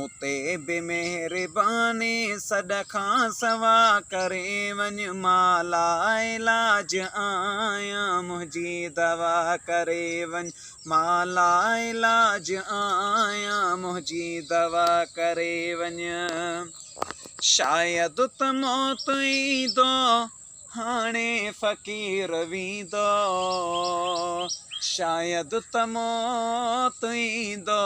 मूं ते बि महिरबानी सॾखा सवा करे वञ माला इलाज आया मुंहिंजी दवा करे वञ माला इलाज आया मुंहिंजी दवा करे वञ शायदि त मौत ईंदो हाणे फ़क़ीर वींदो शायदि त मौत ईंदो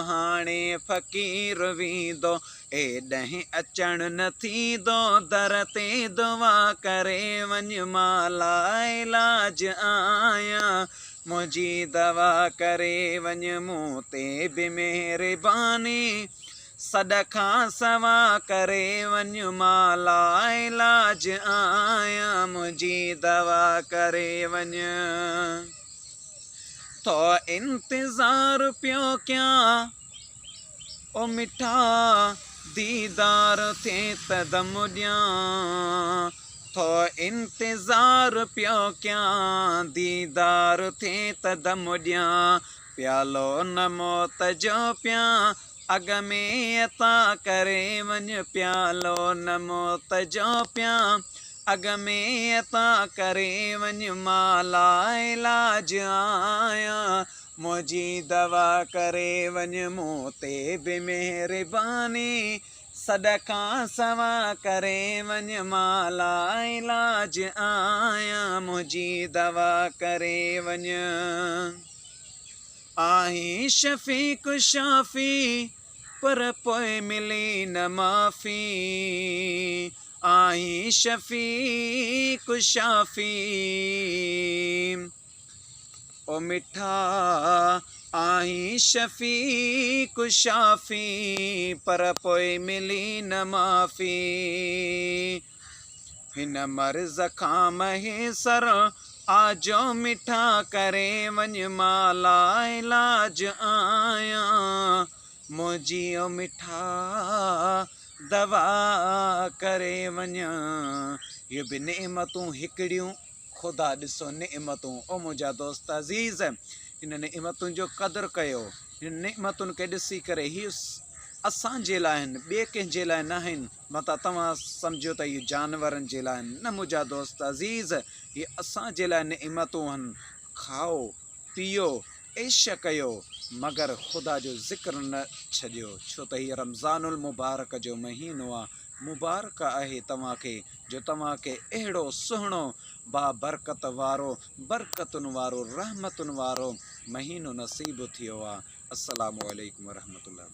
हाणे फ़क़ीर वींदो एॾहिं अचणु न थींदो दर ते दुआ करे वञ माला इलाज आया मुंहिंजी दवा करे वञ मूं ते बि महिरबानी सॾखा सवा करे वञ माला इलाज आया मुंहिंजी दवा करे वञ तो इंतज़ार पियो कयां ओ मिठा दीदार थे त दम ॾियां तो इंतज़ार पियो कयां दीदार थे त दम ॾियां प्यालो न मौत जो पियां अॻ में अता करे वञ प्यालो न मौत जो पियां अॻ में अता करे वञ माला इलाज आया मुंहिंजी दवा करे वञ मूं ते बि महिरबानी सॾखा सवा करे वञ माला इलाज आया मुंहिंजी दवा करे वञ आहीं शफ़ीक़ शाफ़ी पर पोइ मिली न माफ़ी आहीं शफ़ीक़ शाफ़ी ओ मिठा आहीं शफ़ीक़ शाफ़ी पर पोइ मिली न माफ़ी हिन मर्ज़ खां महेसर आजो मिठा करे वञ माला इलाज आया मुंहिंजी ओ मिठा दवा करे वञ इहे बि नेमतूं हिकिड़ियूं ख़ुदा ॾिसो नेमतूं ओ मुंहिंजा दोस्त अज़ीज़ हिन नेमतुनि जो क़दुरु कयो हिन नेमतुनि खे ॾिसी करे हीअ असांजे लाइ आहिनि ॿिए कंहिंजे लाइ न आहिनि मता तव्हां सम्झो त इहे जानवरनि जे लाइ आहिनि न मुंहिंजा दोस्त अज़ीज़ इहे असांजे लाइ नेमतूं आहिनि खाओ पीओ ऐश कयो मगर ख़ुदा जो ज़िक्र न छॾियो छो त हीअ रमज़ानुल मुबारक जो महीनो आहे मुबारक आहे तव्हांखे जो तव्हांखे अहिड़ो सुहिणो बाबरकत वारो बरकतुनि वारो रहमतुनि वारो महीनो नसीबु थियो आहे अस्सलामु अलैकुम वरहमतुल्लाहि।